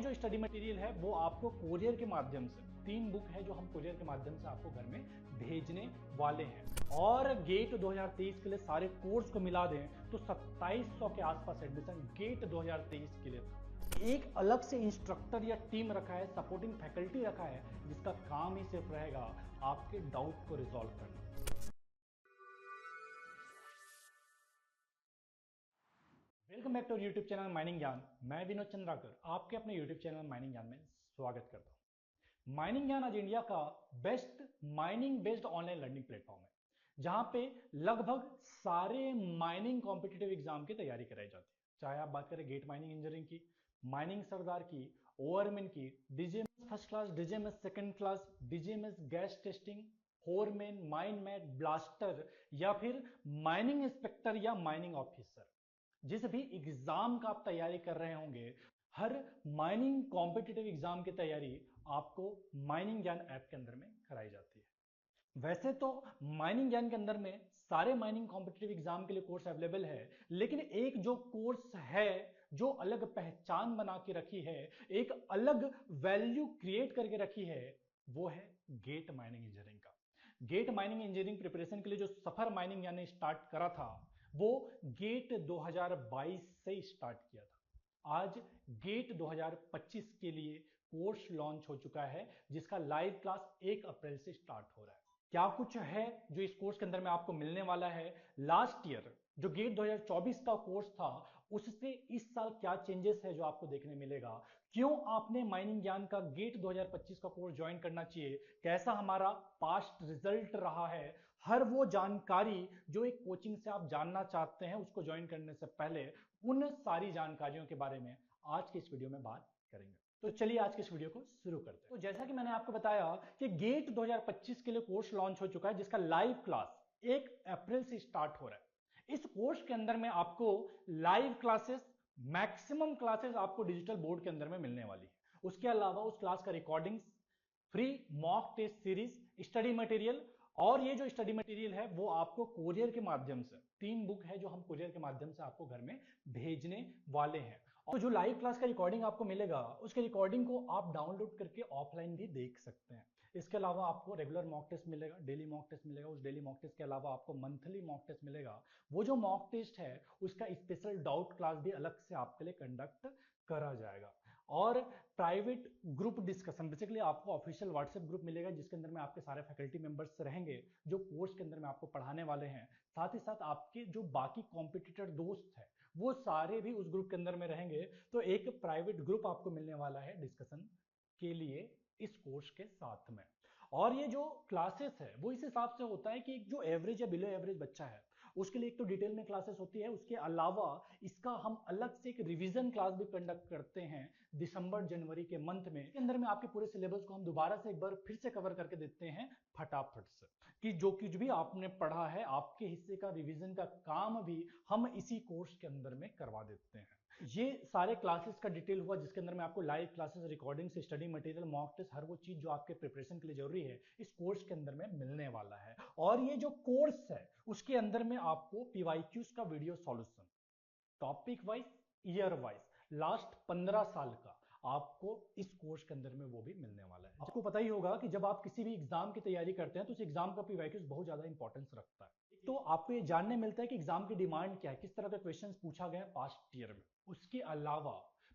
जो study material है वो आपको कोरियर के माध्यम से 3 बुक है जो हम कोरियर के माध्यम से आपको घर में भेजने वाले हैं। और गेट 2023 के लिए सारे कोर्स को मिला दें तो 2700 के आसपास एडमिशन गेट 2023 के लिए। एक अलग से इंस्ट्रक्टर या टीम रखा है, सपोर्टिंग फैकल्टी रखा है, जिसका काम ही सिर्फ रहेगा आपके डाउट को रिजॉल्व करना। Welcome back to YouTube channel mining Gyan. मैं विनोद चंद्राकर आपके अपने यूट्यूब चैनल माइनिंग ज्ञान में स्वागत करता हूं। माइनिंग ज्ञान आज इंडिया का best mining based online learning platform है, जहां पे लगभग सारे माइनिंग कॉम्पिटिटिव एग्जाम की तैयारी कराई जाती है। चाहे आप बात करें गेट माइनिंग इंजीनियरिंग की, माइनिंग सरदार की, ओवरमैन की, DGMS first class, DGMS second class, DGMS gas testing, foreman, mine mate, blaster या फिर माइनिंग इंस्पेक्टर या माइनिंग ऑफिसर, जिस भी एग्जाम का आप तैयारी कर रहे होंगे, हर माइनिंग कॉम्पिटिटिव एग्जाम की तैयारी आपको माइनिंग ज्ञान ऐप के अंदर में कराई जाती है। वैसे तो माइनिंग ज्ञान के अंदर में सारे माइनिंग कॉम्पिटिटिव एग्जाम के लिए कोर्स अवेलेबल है, लेकिन एक जो कोर्स है जो अलग पहचान बना के रखी है, एक अलग वैल्यू क्रिएट करके रखी है, वो है गेट माइनिंग इंजीनियरिंग का। गेट माइनिंग इंजीनियरिंग प्रिपरेशन के लिए जो सफर माइनिंग ज्ञान ने स्टार्ट करा था, वो गेट 2022 से स्टार्ट किया था। आज गेट 2025 के लिए कोर्स लॉन्च हो चुका है, जिसका लाइव क्लास 1 अप्रैल से स्टार्ट हो रहा है। क्या कुछ है जो इस कोर्स के अंदर में आपको मिलने वाला है? लास्ट ईयर जो गेट 2024 का कोर्स था, उससे इस साल क्या चेंजेस है जो आपको देखने मिलेगा? क्यों आपने माइनिंग ज्ञान का गेट 2025 का कोर्स ज्वाइन करना चाहिए? कैसा हमारा पास्ट रिजल्ट रहा है? हर वो जानकारी जो एक कोचिंग से आप जानना चाहते हैं उसको ज्वाइन करने से पहले, उन सारी जानकारियों के बारे में आज के इस वीडियो में बात करेंगे। तो चलिए आज के इस वीडियो को शुरू करते हैं। तो जैसा कि मैंने आपको बताया कि गेट 2025 के लिए कोर्स लॉन्च हो चुका है, जिसका लाइव क्लास 1 अप्रैल से स्टार्ट हो रहा है। इस कोर्स के अंदर में आपको लाइव क्लासेस, मैक्सिमम क्लासेस आपको डिजिटल बोर्ड के अंदर में मिलने वाली है। उसके अलावा उस क्लास का recordings, free mock test series, study material, और ये जो स्टडी मटेरियल है वो आपको कोरियर के माध्यम से 3 बुक है जो हम कोरियर के माध्यम से आपको घर में भेजने वाले हैं। और जो लाइव क्लास का रिकॉर्डिंग आपको मिलेगा, उसके रिकॉर्डिंग को आप डाउनलोड करके ऑफलाइन भी देख सकते हैं। इसके अलावा आपको रेगुलर मॉक टेस्ट मिलेगा, डेली मॉक टेस्ट मिलेगा। उस डेली मॉक टेस्ट के अलावा आपको मंथली मॉक टेस्ट मिलेगा। वो जो मॉक टेस्ट है उसका स्पेशल डाउट क्लास भी अलग से आपके लिए कंडक्ट करा जाएगा। और प्राइवेट ग्रुप डिस्कशन, बेसिकली आपको ऑफिशियल व्हाट्सएप ग्रुप मिलेगा, जिसके अंदर में आपके सारे फैकल्टी मेंबर्स रहेंगे जो कोर्स के अंदर में आपको पढ़ाने वाले हैं। साथ ही साथ आपके जो बाकी कॉम्पिटिटर दोस्त हैं वो सारे भी उस ग्रुप के अंदर में रहेंगे। तो एक प्राइवेट ग्रुप आपको मिलने वाला है डिस्कशन के लिए इस कोर्स के साथ में। और ये जो क्लासेस है वो इस हिसाब से होता है कि जो एवरेज या बिलो एवरेज बच्चा है उसके लिए एक तो डिटेल में क्लासेस होती है, उसके अलावा इसका हम अलग से एक रिवीजन क्लास भी कंडक्ट करते हैं दिसंबर जनवरी के मंथ में। इसके अंदर में आपके पूरे सिलेबस को हम दोबारा से एक बार फिर से कवर करके देते हैं फटाफट से, कि जो कुछ भी आपने पढ़ा है आपके हिस्से का रिवीजन का काम भी हम इसी कोर्स के अंदर में करवा देते हैं। ये सारे क्लासेस का डिटेल हुआ, जिसके अंदर में आपको live classes, recordings, study material, mock test, हर वो चीज जो आपके प्रिपरेशन के लिए जरूरी है इस कोर्स के अंदर में मिलने वाला है। और ये जो कोर्स है उसके अंदर में आपको पीवाईक्यूज का video solution, topic wise, year wise, last 15 साल का आपको इस कोर्स के अंदर में वो भी मिलने वाला है। आपको पता ही होगा कि जब आप किसी भी एग्जाम की तैयारी करते हैं तो उस एग्जाम का पीवाईक्यूज बहुत ज्यादा इंपॉर्टेंस रखता है। तो आपको ये जानने मिलता है कि एग्जाम की डिमांड क्या है, किस तरह का क्वेश्चंस पूछा गया पास्ट ईयर में। उसके अलावा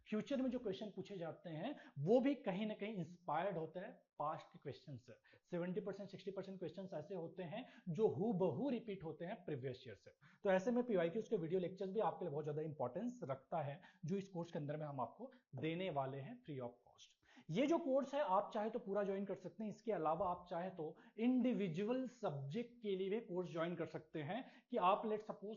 फ्यूचर में जो क्वेश्चन पूछे जाते हैं वो भी कहीं ना कहीं इंस्पायर्ड होता है पास्ट के क्वेश्चन से। 70% 60% क्वेश्चंस ऐसे होते हैं जो हूबहू रिपीट होते हैं प्रीवियस ईयर से। तो ऐसे में पीवाईक्यूज के वीडियो लेक्चर्स भी आपके लिए बहुत ज्यादा इंपॉर्टेंस रखता है, जो इस कोर्स के अंदर में हम आपको देने वाले हैं फ्री ऑफ कॉस्ट। ये जो कोर्स है आप चाहे तो पूरा ज्वाइन कर सकते हैं। इसके अलावा आप चाहे तो इंडिविजुअल सब्जेक्ट के लिए भी कोर्स ज्वाइन कर सकते हैं, कि आप लेट सपोज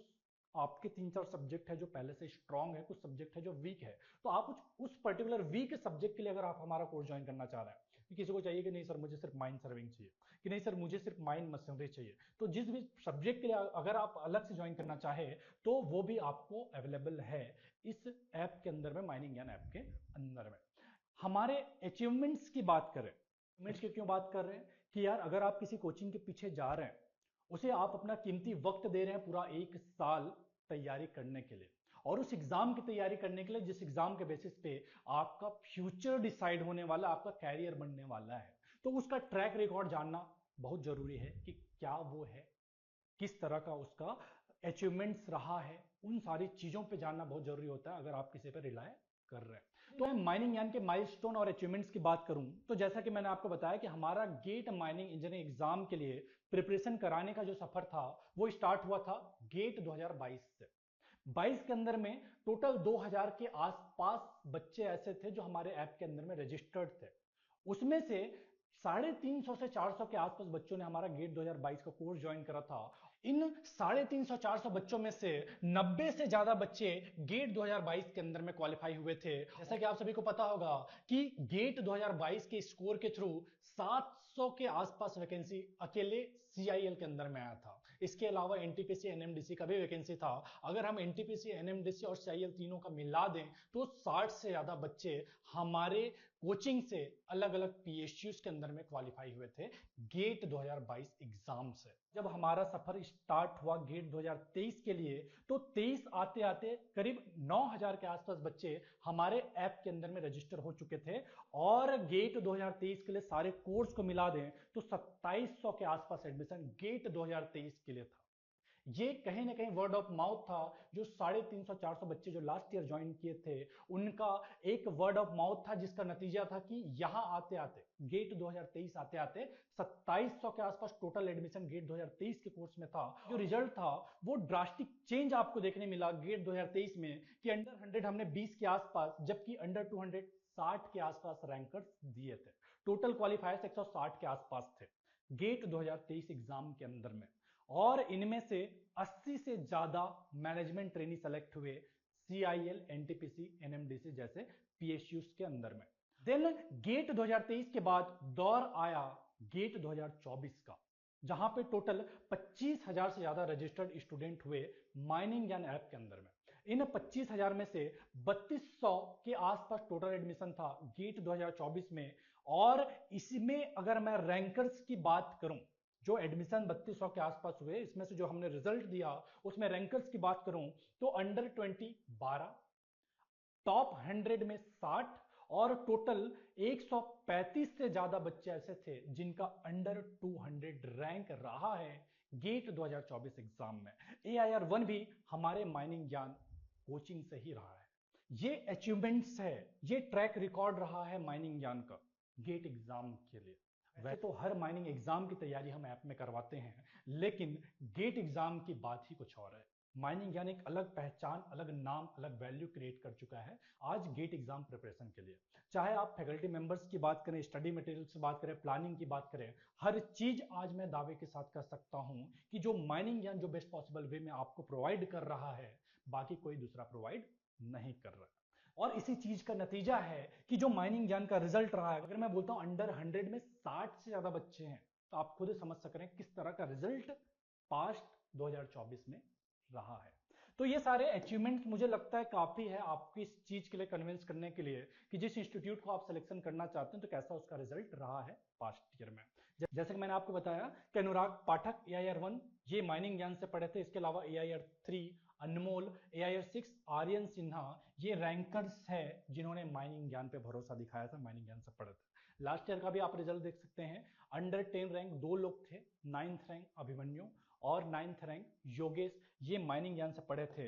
आपके 3-4 सब्जेक्ट है जो पहले से स्ट्रांग है, कुछ सब्जेक्ट है जो वीक है, तो आप उस पर्टिकुलर वीक सब्जेक्ट के लिए अगर आप हमारा कोर्स ज्वाइन करना चाह रहे हैं, कि किसी को चाहिए कि नहीं सर मुझे सिर्फ माइंड सर्विंग चाहिए, कि नहीं सर मुझे सिर्फ माइंड मशीनरी चाहिए, तो जिस भी सब्जेक्ट के लिए अगर आप अलग से ज्वाइन करना चाहे तो वो भी आपको अवेलेबल है इस ऐप के अंदर में, माइनिंग ज्ञान ऐप के अंदर में। हमारे अचीवमेंट्स की बात करें, अचीवमेंट्स की क्यों बात कर रहे हैं, कि यार अगर आप किसी कोचिंग के पीछे जा रहे हैं, उसे आप अपना कीमती वक्त दे रहे हैं पूरा 1 साल तैयारी करने के लिए, और उस एग्जाम की तैयारी करने के लिए जिस एग्जाम के बेसिस पे आपका फ्यूचर डिसाइड होने वाला, आपका कैरियर बनने वाला है, तो उसका ट्रैक रिकॉर्ड जानना बहुत जरूरी है कि क्या वो है, किस तरह का उसका अचीवमेंट्स रहा है। उन सारी चीजों पे जानना बहुत जरूरी होता है अगर आप किसी पे रिलाय कर रहे हैं। तो मैं माइनिंग ज्ञान के माइलस्टोन और अचीवमेंट्स की बात करूं तो जैसा कि मैंने आपको बताया कि हमारा गेट माइनिंग इंजीनियरिंग एग्जाम के लिए प्रिपरेशन कराने का जो सफर था वो स्टार्ट हुआ था गेट 2022 से। 22 के अंदर में टोटल 2000 के आसपास बच्चे ऐसे थे जो हमारे ऐप के अंदर में रजिस्टर्ड थे। उसमें से 350 से 400 के आसपास बच्चों ने हमारा गेट 2022 का कोर्स ज्वाइन करा था। इन 350-400 बच्चों में से 90 से ज्यादा बच्चे गेट 2022 के अंदर में क्वालिफाई हुए थे। जैसा कि आप सभी को पता होगा कि गेट 2022 के स्कोर के थ्रू 700 के आसपास वैकेंसी अकेले CIL के अंदर में आया था। इसके अलावा NTPC NMDC का भी वैकेंसी था। अगर हम NTPC NMDC और CIL तीनों का मिला दें तो 60 से ज्यादा बच्चे हमारे कोचिंग से अलग अलग PSUs के अंदर में क्वालिफाई हुए थे गेट 2022 एग्जाम से। जब हमारा सफर स्टार्ट हुआ गेट 2023 के लिए तो 23 आते आते करीब 9000 के आसपास बच्चे हमारे ऐप के अंदर में रजिस्टर हो चुके थे और गेट 2023 के लिए सारे कोर्स को मिला दें तो 2700 के आसपास एडमिशन गेट 2023 के लिए था। ये कहीं ना कहीं वर्ड ऑफ माउथ था। जो 350-400 बच्चे जो लास्ट ईयर ज्वाइन किए थे उनका एक वर्ड ऑफ माउथ था जिसका नतीजा था कि यहां आते आते गेट 2023 आते आते 2700 के आसपास टोटल एडमिशन गेट 2023 के कोर्स में था। जो रिजल्ट था वो ड्रास्टिक चेंज आपको देखने मिला गेट 2023 में कि अंडर 100 हमने 20 के आसपास, जबकि अंडर 200 60 के आसपास रैंकर्स दिए थे। टोटल क्वालिफायर्स 160 के आसपास थे गेट 2023 एग्जाम के अंदर में, और इनमें से 80 से ज्यादा मैनेजमेंट ट्रेनी सेलेक्ट हुए CIL NTPC NMDC जैसे PSUs के अंदर में। देन गेट 2023 के बाद दौर आया गेट 2024 का, जहां पे टोटल 25,000 से ज्यादा रजिस्टर्ड स्टूडेंट हुए माइनिंग ज्ञान ऐप के अंदर में। इन 25,000 में से 3200 के आसपास टोटल एडमिशन था गेट 2024 में। और इसमें अगर मैं रैंकर्स की बात करूं, जो एडमिशन 3200 के आसपास हुए इसमें से जो हमने रिजल्ट दिया उसमें रैंकर्स की बात करूं तो अंडर 20 12, टॉप 100 में 60 और टोटल 135 से ज्यादा बच्चे ऐसे थे जिनका अंडर 200 रैंक रहा है गेट 2024 एग्जाम में। AIR-1 भी हमारे माइनिंग ज्ञान कोचिंग से ही रहा है। ये अचीवमेंट्स है, ये ट्रैक रिकॉर्ड रहा है माइनिंग ज्ञान का गेट एग्जाम के लिए। वैसे तो हर माइनिंग एग्जाम की तैयारी हम ऐप में करवाते हैं, लेकिन गेट एग्जाम की बात ही कुछ और है। माइनिंग ज्ञान एक अलग पहचान, अलग नाम, अलग वैल्यू क्रिएट कर चुका है आज गेट एग्जाम प्रिपरेशन के लिए। चाहे आप फैकल्टी मेंबर्स की बात करें, स्टडी मटेरियल की बात करें, प्लानिंग की बात करें, हर चीज आज मैं दावे के साथ कर सकता हूं कि जो माइनिंग ज्ञान जो बेस्ट पॉसिबल वे में आपको प्रोवाइड कर रहा है बाकी कोई दूसरा प्रोवाइड नहीं कर रहा है। और इसी चीज का नतीजा है कि जो माइनिंग ज्ञान का रिजल्ट रहा है, अगर मैं बोलता हूं अंडर 100 में 60 से ज्यादा बच्चे हैं तो आप खुद समझ सक रहे हैं किस तरह का रिजल्ट पास्ट 2024 में रहा है। तो ये सारे अचीवमेंट्स मुझे लगता है काफी है आपको इस चीज के लिए कन्विंस करने के लिए कि जिस इंस्टीट्यूट को आप सिलेक्शन करना चाहते हैं तो कैसा उसका रिजल्ट रहा है पास्ट ईयर में। जैसे कि मैंने आपको बताया कि अनुराग पाठक AIR-1 ये माइनिंग ज्ञान से पढ़े थे। इसके अलावा AIR-3 अनमोल, AIR-6 आर्यन सिन्हा ये रैंकर्स है जिन्होंने माइनिंग ज्ञान पे भरोसा दिखाया था, माइनिंग ज्ञान से पढ़े थे। लास्ट ईयर का भी आप रिजल्ट देख सकते हैं। अंडर 10 रैंक 2 लोग थे, 9th रैंक अभिमन्यु और 9th रैंक योगेश, ये माइनिंग ज्ञान से पढ़े थे।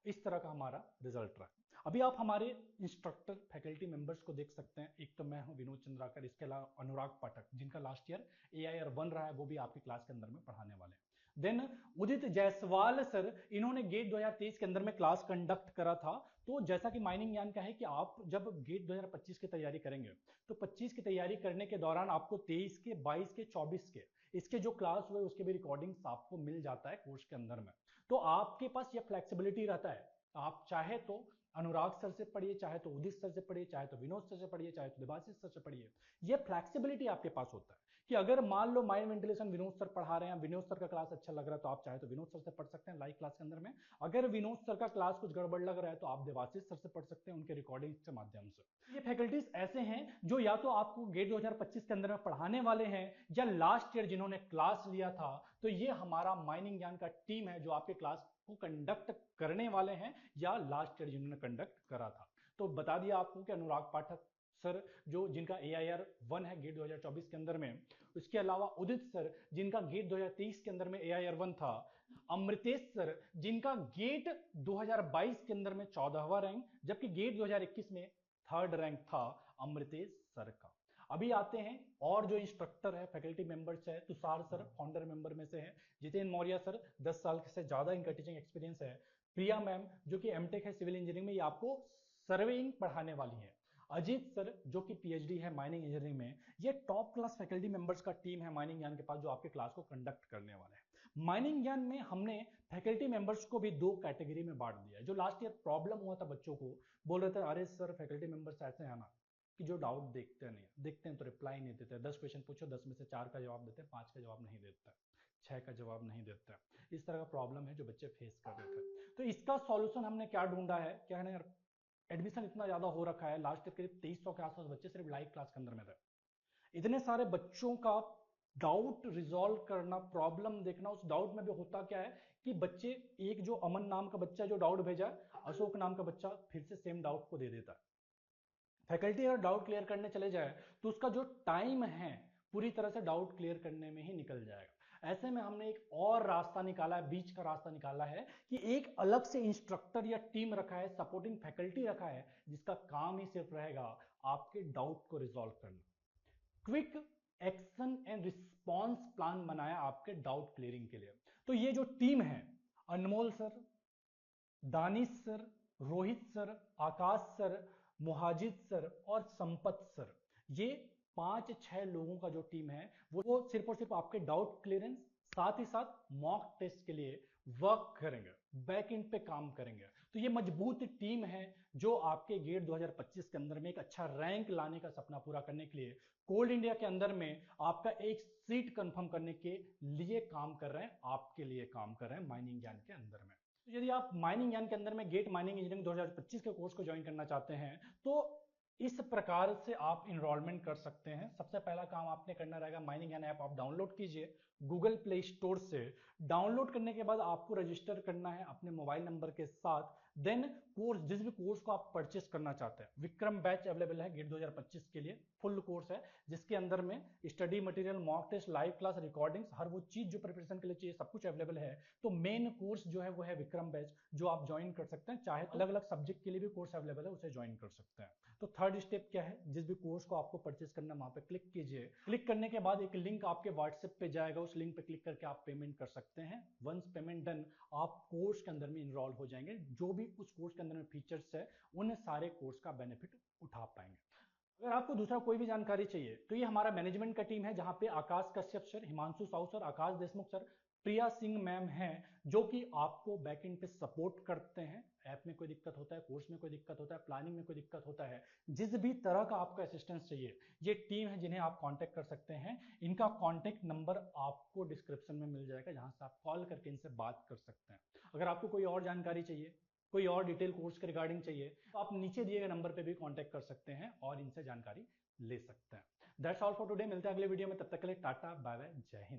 इस तरह का हमारा रिजल्ट रहा। अभी आप हमारे इंस्ट्रक्टर फैकल्टी मेंबर्स को देख सकते हैं। एक तो मैं हूं विनोद चंद्राकर, इसके अलावा अनुराग पाठक जिनका लास्ट ईयर AIR-1 रहा है, वो भी आपकी क्लास के अंदर में पढ़ाने वाले हैं। देन उदित जायसवाल सर, इन्होंने गेट 2023 के अंदर में क्लास कंडक्ट करा था। तो जैसा कि माइनिंग ज्ञान का है कि आप जब गेट 2025 की तैयारी करेंगे तो 25 की तैयारी करने के दौरान आपको 23 के, 22 के, 24 के इसके जो क्लास हुए उसके भी रिकॉर्डिंग्स आपको मिल जाता है कोर्स के अंदर में। तो आपके पास ये फ्लेक्सिबिलिटी रहता है, आप चाहे तो अनुराग सर से पढ़िए, चाहे तो उदित सर से पढ़िए, चाहे तो विनोद सर से पढ़िए, चाहे तो देवाशीष सर से पढ़िए। ये फ्लेक्सिबिलिटी आपके पास होता है कि अगर मान लो माइंड वेंटिलेशन विनोद सर पढ़ा रहे हैं, विनोद सर का क्लास अच्छा लग रहा है तो आप चाहे तो विनोद सर से पढ़ सकते हैं लाइव क्लास के अंदर में। अगर विनोद सर का क्लास कुछ गड़बड़ लग रहा है तो आप देवाशीष सर से पढ़ सकते हैं उनके रिकॉर्डिंग के माध्यम से। ये फैकल्टीज ऐसे हैं जो या तो आपको गेट 2025 के अंदर में पढ़ाने वाले हैं या लास्ट ईयर जिन्होंने क्लास लिया था। तो ये हमारा माइनिंग ज्ञान का टीम है जो आपके क्लास को कंडक्ट करने वाले हैं या लास्ट ईयर जिन्होंने कंडक्ट करा था। तो बता दिया आपको कि अनुराग पाठक सर जो जिनका AIR 1 है गेट 2024 के अंदर में, उसके अलावा उदित सर जिनका गेट 2023 के अंदर में AIR 1 था, अमृतेश सर जिनका गेट 2022 के अंदर में 14वां रैंक, जबकि गेट 2021 में 3rd रैंक था अमृतेश सर का। अभी आते हैं और जो इंस्ट्रक्टर है, फैकल्टी मेंबर्स है, तुषार सर फाउंडर मेंबर में से है, जितेंद्र मौर्य सर 10 साल से ज्यादा इनका टीचिंग एक्सपीरियंस है, प्रिया मैम जो कि एमटेक है सिविल इंजीनियरिंग में, ये आपको सर्वेइंग पढ़ाने वाली है, अजीत सर जो कि PhD है माइनिंग इंजीनियरिंग में। ये टॉप क्लास फैकल्टी मेंबर्स का टीम है माइनिंग ज्ञान के पास जो आपके क्लास को कंडक्ट करने वाले हैं। माइनिंग ज्ञान में हमने फैकल्टी मेंबर्स को भी 2 कैटेगरी में बांट दिया है। जो लास्ट ईयर प्रॉब्लम हुआ था, बच्चों को बोल रहे थे अरे सर फैकल्टी मेंबर्स ऐसे हैं ना कि जो डाउट देखते नहीं, देखते हैं तो रिप्लाई नहीं देते, 10 क्वेश्चन पूछो 10 में से 4 का जवाब देते हैं, 5 का जवाब नहीं देते, 6 का जवाब नहीं देते। इस तरह का प्रॉब्लम है जो बच्चे फेस कर रहे थे। तो इसका सॉल्यूशन हमने क्या ढूंढा है, क्या है ना यार, एडमिशन इतना ज्यादा हो रखा है, लास्ट ईयर करीब 2300 के आसपास बच्चे सिर्फ लाइव क्लास के अंदर में थे। इतने सारे बच्चों का डाउट रिजॉल्व करना, प्रॉब्लम देखना, उस डाउट में भी होता क्या है कि बच्चे, एक जो अमन नाम का बच्चा जो डाउट भेजा, अशोक नाम का बच्चा फिर से सेम डाउट को दे देता है। फैकल्टी अगर डाउट क्लियर करने चले जाए तो उसका जो टाइम है पूरी तरह से डाउट क्लियर करने में ही निकल जाएगा। ऐसे में हमने एक और रास्ता निकाला है, बीच का रास्ता निकाला है कि एक अलग से इंस्ट्रक्टर या टीम रखा है, सपोर्टिंग फैकल्टी रखा है, जिसका काम ही सिर्फ रहेगा आपके डाउट को रिजॉल्व करना। Quick action and response plan बनाया आपके डाउट क्लियरिंग के लिए। तो ये जो टीम है, Anmol sir, Danish sir, Rohit sir, Akash sir, Muhajid sir और संपत सर, ये 5-6 लोगों का जो टीम है वो सिर्फ और सिर्फ आपके डाउट क्लियरेंस, साथ ही साथ मॉक टेस्ट के लिए वर्क करेंगे, बैक एंड पे काम करेंगे। तो ये मजबूत टीम है जो आपके गेट 2025 के अंदर में एक अच्छा रैंक लाने का सपना पूरा करने के लिए, कोल इंडिया के अंदर में आपका एक सीट कंफर्म करने के लिए काम कर रहे हैं, आपके लिए काम कर रहे हैं माइनिंग ज्ञान के अंदर में। तो यदि आप माइनिंग ज्ञान के अंदर में गेट माइनिंग इंजीनियरिंग 2025 के कोर्स को ज्वाइन करना चाहते हैं तो इस प्रकार से आप इनरोलमेंट कर सकते हैं। सबसे पहला काम आपने करना रहेगा, माइनिंग ज्ञान ऐप आप डाउनलोड कीजिए गूगल प्ले स्टोर से। डाउनलोड करने के बाद आपको रजिस्टर करना है अपने मोबाइल नंबर के साथ। देन कोर्स, जिस भी कोर्स को आप परचेस करना चाहते हैं, विक्रम बैच अवेलेबल है गेट 2025 के लिए, फुल कोर्स है जिसके अंदर में study material, mock test, live class, recordings, हर वो चीज जो प्रिपरेशन के लिए चाहिए सब कुछ अवेलेबल है। तो मेन कोर्स जो है वो है विक्रम बैच, जो आप ज्वाइन कर सकते हैं। चाहे तो अलग अलग सब्जेक्ट के लिए भी कोर्स अवेलेबल है, उसे ज्वाइन कर सकते हैं। तो थर्ड स्टेप क्या है, जिस भी कोर्स को आपको परचेस करना है वहां पे क्लिक कीजिए। क्लिक करने के बाद एक लिंक आपके व्हाट्सएप पे जाएगा, उस लिंक पे क्लिक करके आप पेमेंट कर सकते हैं। वंस पेमेंट डन, आप कोर्स के अंदर में इनरोल हो जाएंगे। जो भी उस कोर्स के अंदर में फीचर्स है उन सारे कोर्स का बेनिफिट उठा पाएंगे। अगर आपको दूसरा कोई भी जानकारी चाहिए तो ये हमारा मैनेजमेंट का टीम है, जहां पे आकाश कश्यप सर, हिमांशु साहू सर, आकाश देशमुख सर, प्रिया सिंह मैम हैं, जो कि आपको बैकएंड पे सपोर्ट करते हैं। ऐप में कोई दिक्कत होता है, कोर्स में कोई दिक्कत होता है, प्लानिंग में कोई दिक्कत होता है, जिस भी तरह का आपको असिस्टेंस चाहिए, ये टीम है जिन्हें आप कांटेक्ट कर सकते हैं। इनका कांटेक्ट नंबर आपको डिस्क्रिप्शन में मिल जाएगा, जहां से आप कॉल करके इनसे बात कर सकते हैं। अगर आपको कोई और जानकारी चाहिए, कोई और डिटेल कोर्स के रिगार्डिंग चाहिए, तो आप नीचे दिए गए नंबर पे भी कांटेक्ट कर सकते हैं और इनसे जानकारी ले सकते हैं। That's all for today. मिलते हैं अगले वीडियो में, तब तक के लिए टाटा बाय बाय, जय हिंद।